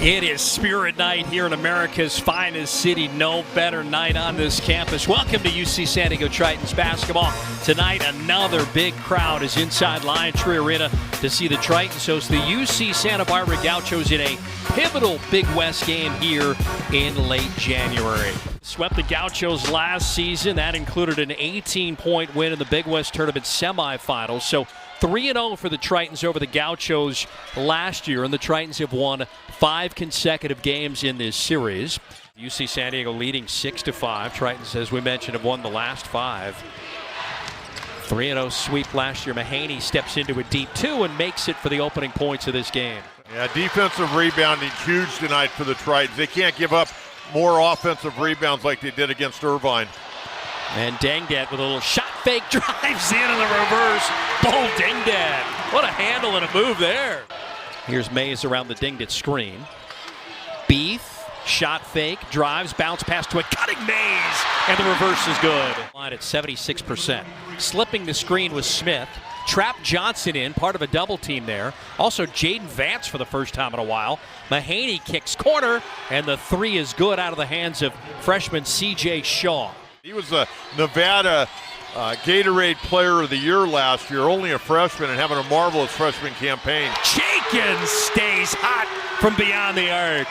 It is Spirit Night here in America's finest city. No better night on this campus. Welcome to UC San Diego Tritons basketball. Tonight, another big crowd is inside Lion Tree Arena to see the Tritons host the UC Santa Barbara Gauchos in a pivotal Big West game here in late January. Swept the Gauchos last season. That included an 18-point win in the Big West Tournament semifinals. So 3-0 for the Tritons over the Gauchos last year, and the Tritons have won 5 consecutive games in this series. UC San Diego leading 6-5. Tritons, as we mentioned, have won the last 5. 3-0 sweep last year. Mahaney steps into a deep 2 and makes it for the opening points of this game. Yeah, defensive rebounding huge tonight for the Tritons. They can't give up more offensive rebounds like they did against Irvine. And Dengdet with a little shot fake, drives in the reverse. Bull Dengdet. What a handle and a move there. Here's Mays around the Dengdet screen. Beef, shot fake, drives, bounce pass to a cutting Mays, and the reverse is good. Line at 76%. Slipping the screen was Smith. Trap Johnson in, part of a double team there. Also Jaden Vance for the first time in a while. Mahaney kicks corner, and the 3 is good out of the hands of freshman C.J. Shaw. He was a Nevada Gatorade Player of the Year last year, only a freshman and having a marvelous freshman campaign. Jenkins stays hot from beyond the arc.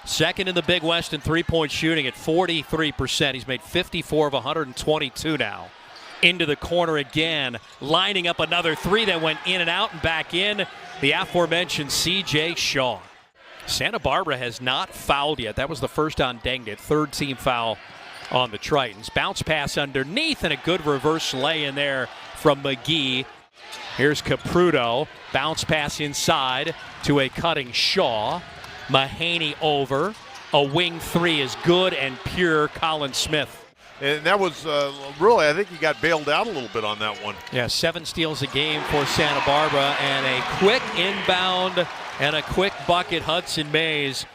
Second in the Big West in three-point shooting at 43%. He's made 54 of 122 now. Into the corner again, lining up another 3 that went in and out and back in. The aforementioned C.J. Shaw. Santa Barbara has not fouled yet. That was the first on Dengdet. Third team foul on the Tritons. Bounce pass underneath and a good reverse lay in there from McGee. Here's Caputo. Bounce pass inside to a cutting Shaw. Mahaney over. A wing 3 is good and pure. Colin Smith. And that was really, I think he got bailed out a little bit on that one. Yeah, 7 steals a game for Santa Barbara, and a quick inbound and a quick bucket. Hudson Mays.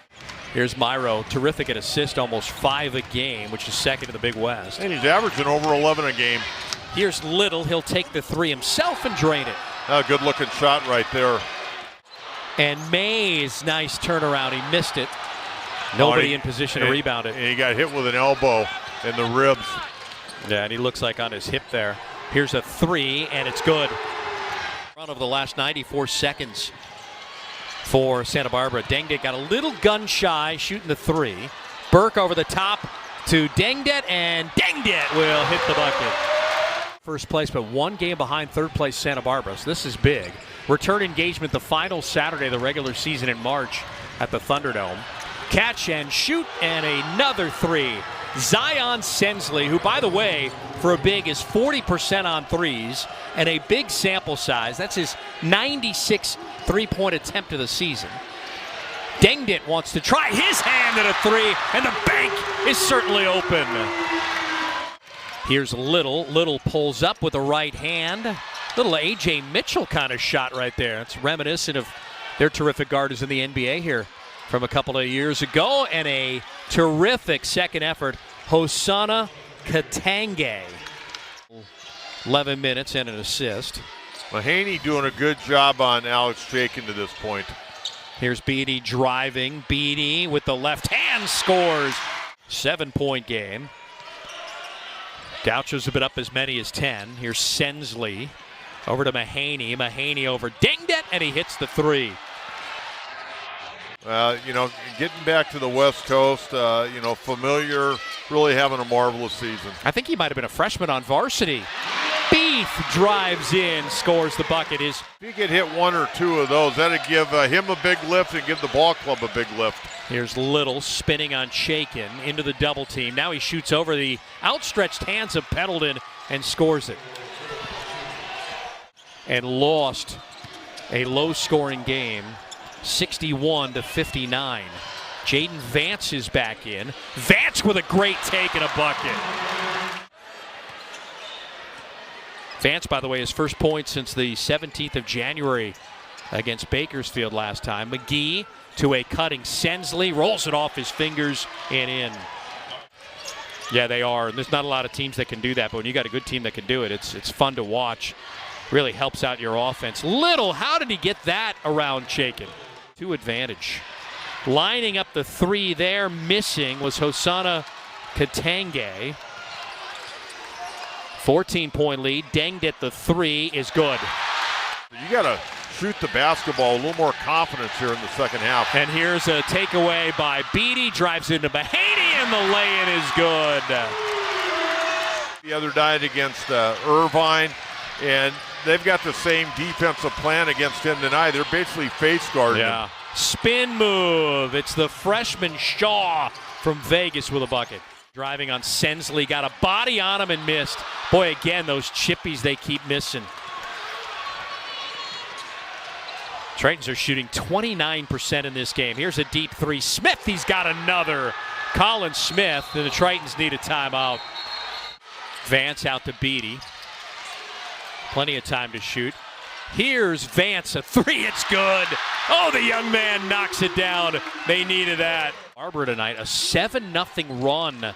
Here's Myro, terrific at assist, almost 5 a game, which is second in the Big West. And he's averaging over 11 a game. Here's Little, he'll take the 3 himself and drain it. A good looking shot right there. And Mays, nice turnaround, he missed it. Nobody in position to rebound it. And he got hit with an elbow in the ribs. Yeah, and he looks like on his hip there. Here's a 3, and it's good. Run of the last 94 seconds for Santa Barbara. Dengdet got a little gun shy shooting the 3. Burke over the top to Dengdet, and Dengdet will hit the bucket. First place, but 1 game behind third place Santa Barbara, so this is big. Return engagement the final Saturday of the regular season in March at the Thunderdome. Catch and shoot, and another 3. Zion Sensley, who, by the way, for a big is 40% on threes and a big sample size. That's his 96 three-point attempt of the season. Dengdet wants to try his hand at a 3, and the bank is certainly open. Here's Little. Little pulls up with a right hand. Little A.J. Mitchell kind of shot right there. It's reminiscent of their terrific guards in the NBA here from a couple of years ago, and a terrific second effort, Hosanna Katange. 11 minutes and an assist. Mahaney doing a good job on Alex Jakin to this point. Here's Beatty driving. Beatty with the left hand scores. 7-point game. Gauchos have been up as many as 10. Here's Sensley over to Mahaney. Mahaney over Dengdet, and he hits the 3. You know, getting back to the West Coast, you know, Familiar really having a marvelous season. I think he might have been a freshman on varsity. Beef drives in, scores the bucket. If he could hit 1 or 2 of those, that'd give him a big lift and give the ball club a big lift. Here's Little spinning on Shakin into the double team. Now he shoots over the outstretched hands of Pendleton and scores it. And lost a low-scoring game, 61-59. Jaden Vance is back in. Vance with a great take and a bucket. Vance, by the way, his first point since the 17th of January against Bakersfield last time. McGee to a cutting Sensley, rolls it off his fingers and in. Yeah, they are. And there's not a lot of teams that can do that, but when you got a good team that can do it, it's fun to watch. Really helps out your offense. Little, how did he get that around Shakin? To advantage. Lining up the three there, missing, was Hosanna Katange. 14-point lead. Denged at the three is good. You got to shoot the basketball a little more confidence here in the second half. And here's a takeaway by Beatty. Drives into Mahaney, and the lay-in is good. The other night against Irvine, and they've got the same defensive plan against him tonight. They're basically face guarding him. Spin move. It's the freshman Shaw from Vegas with a bucket. Driving on Sensley, got a body on him and missed. Boy, again, those chippies they keep missing. Tritons are shooting 29% in this game. Here's a deep three. Smith, he's got another. Colin Smith, and the Tritons need a timeout. Vance out to Beatty. Plenty of time to shoot. Here's Vance, a three, it's good. Oh, the young man knocks it down. They needed that. Barbara tonight, a 7-0 run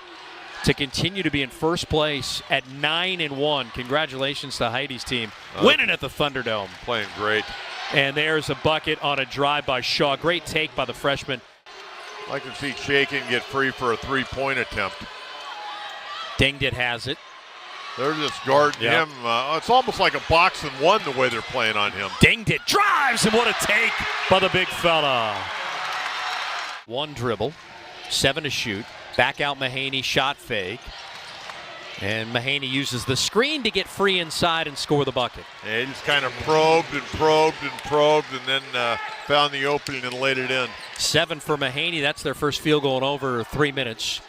to continue to be in first place at 9-1. Congratulations to Heidi's team. Winning at the Thunderdome. Playing great. And there's a bucket on a drive by Shaw. Great take by the freshman. I can see Shakin get free for a three-point attempt. Denged has it. They're just guarding him. It's almost like a box and one the way they're playing on him. Denged drives, and what a take by the big fella. One dribble, 7 to shoot. Back out Mahaney, shot fake. And Mahaney uses the screen to get free inside and score the bucket. Yeah, he just kind of probed and probed and probed, and then found the opening and laid it in. 7 for Mahaney. That's their first field goal in over 3 minutes.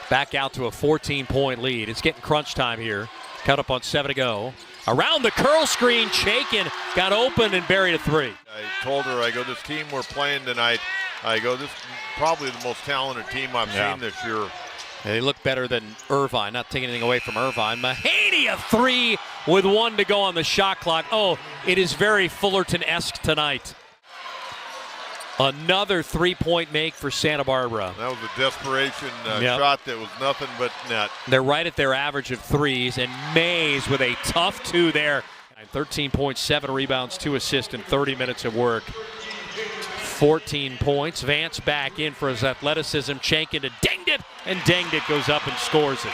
Back out to a 14-point lead. It's getting crunch time here. Cut up on 7 to go. Around the curl screen, Chaikin got open and buried a three. I told her, I go, this team we're playing tonight, I go, this is probably the most talented team I've seen this year. And they look better than Irvine, not taking anything away from Irvine. Mahaney, a three with 1 to go on the shot clock. Oh, it is very Fullerton-esque tonight. Another three-point make for Santa Barbara. That was a desperation shot that was nothing but net. They're right at their average of threes, and Mays with a tough 2 there. 13.7 rebounds, 2 assists in 30 minutes of work. 14 points. Vance back in for his athleticism. Chaikin to Denged it, and Denged it goes up and scores it.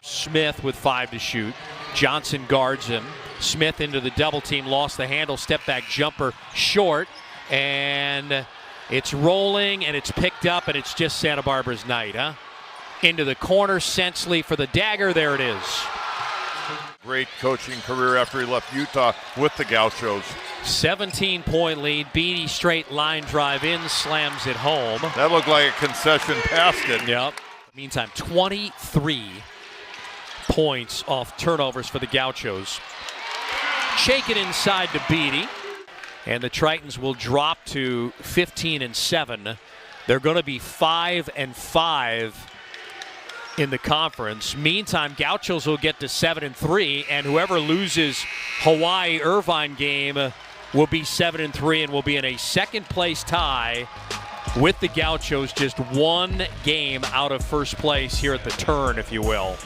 Smith with 5 to shoot. Johnson guards him. Smith into the double team, lost the handle, step back jumper short. And it's rolling, and it's picked up, and it's just Santa Barbara's night, huh? Into the corner, Sensley for the dagger. There it is. Great coaching career after he left Utah with the Gauchos. 17-point lead. Beatty straight line drive in, slams it home. That looked like a concession basket. Yep. Meantime, 23 points off turnovers for the Gauchos. Shake it inside to Beatty. And the Tritons will drop to 15-7. They're going to be 5-5 in the conference. Meantime, Gauchos will get to 7-3, and whoever loses Hawaii-Irvine game will be 7-3 and will be in a second-place tie with the Gauchos, just 1 game out of first place here at the turn, if you will.